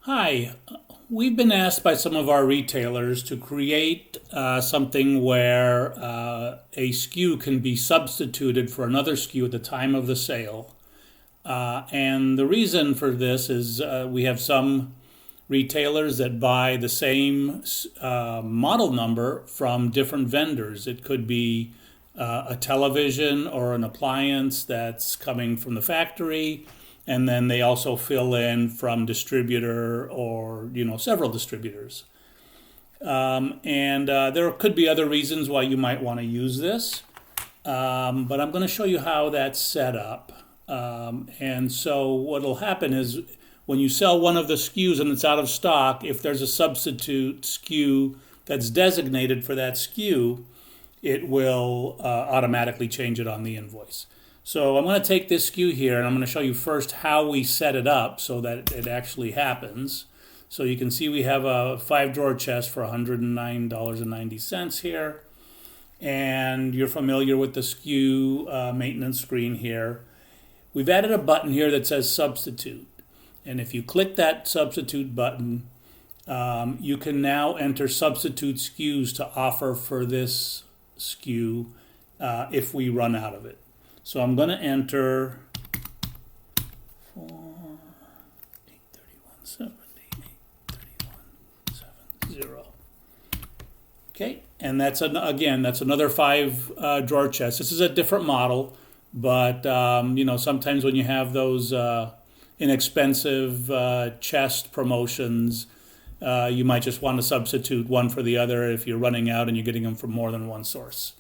Hi, we've been asked by some of our retailers to create something where a SKU can be substituted for another SKU at the time of the sale. And the reason for this is we have some retailers that buy the same model number from different vendors. It could be a television or an appliance that's coming from the factory, and then they also fill in from distributor or several distributors. And there could be other reasons why you might want to use this, but I'm going to show you how that's set up. And so what will happen is when you sell one of the SKUs and it's out of stock, if there's a substitute SKU that's designated for that SKU, it will automatically change it on the invoice. So I'm going to take this SKU here and I'm going to show you first how we set it up so that it actually happens. So you can see we have a 5-drawer chest for $109.90 here. And you're familiar with the SKU maintenance screen here. We've added a button here that says substitute. And if you click that substitute button, you can now enter substitute SKUs to offer for this SKU if we run out of it. So I'm going to enter 4, 831.70, 831.70. Okay, and that's another 5-drawer chest. This is a different model, but sometimes when you have those inexpensive chest promotions, you might just want to substitute one for the other if you're running out and you're getting them from more than one source.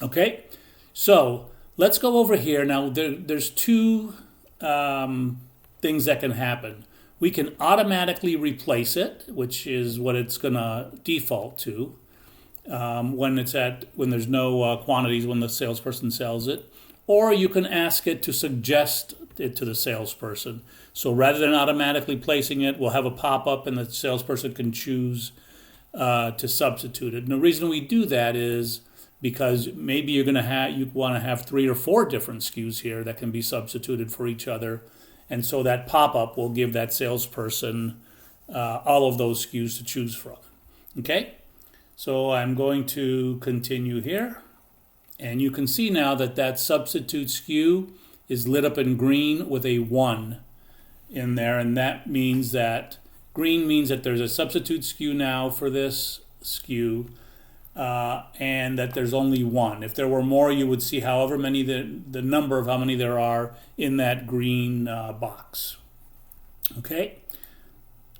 Okay, so let's go over here. Now, there's two things that can happen. We can automatically replace it, which is what it's going to default to when there's no quantities when the salesperson sells it. Or you can ask it to suggest it to the salesperson. So rather than automatically placing it, we'll have a pop-up and the salesperson can choose to substitute it. And the reason we do that is because maybe you want to have 3 or 4 different SKUs here that can be substituted for each other. And so that pop-up will give that salesperson all of those SKUs to choose from. Okay? So I'm going to continue here. And you can see now that substitute SKU is lit up in green with a 1 in there. And that means that green means that there's a substitute SKU now for this SKU. And that there's only 1. If there were more, you would see however many the number of how many there are in that green box. Okay,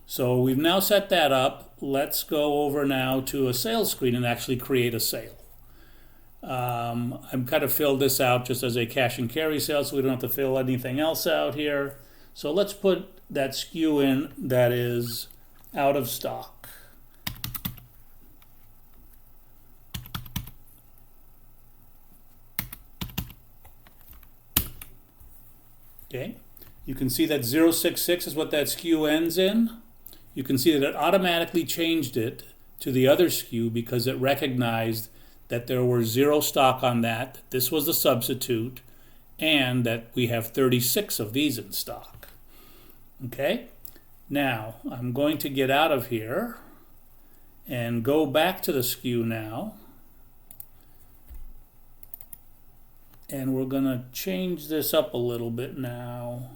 so we've now set that up. Let's go over now to a sales screen and actually create a sale. I'm kind of filled this out just as a cash and carry sale, so we don't have to fill anything else out here. So let's put that SKU in that is out of stock. Okay, you can see that 066 is what that SKU ends in. You can see that it automatically changed it to the other SKU because it recognized that there were 0 stock on that this was the substitute, and that we have 36 of these in stock. Okay, now I'm going to get out of here and go back to the SKU now. And we're going to change this up a little bit now.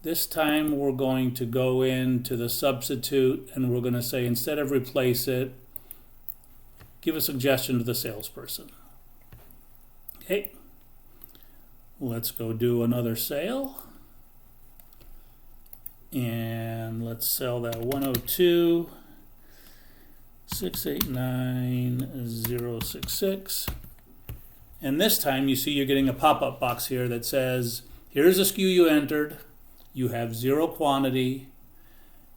This time we're going to go into the substitute and we're going to say, instead of replace it, give a suggestion to the salesperson. Okay. Let's go do another sale. And let's sell that 102 689 066. And this time you see you're getting a pop-up box here that says, here's the SKU you entered, you have 0 quantity,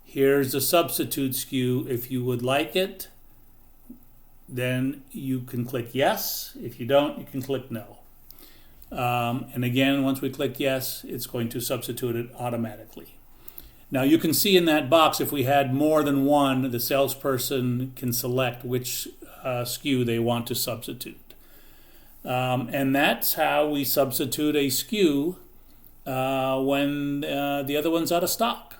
here's the substitute SKU. If you would like it, then you can click yes. If you don't, you can click no. And again, once we click yes, it's going to substitute it automatically. Now you can see in that box, if we had more than one, the salesperson can select which SKU they want to substitute. And that's how we substitute a SKU when the other one's out of stock.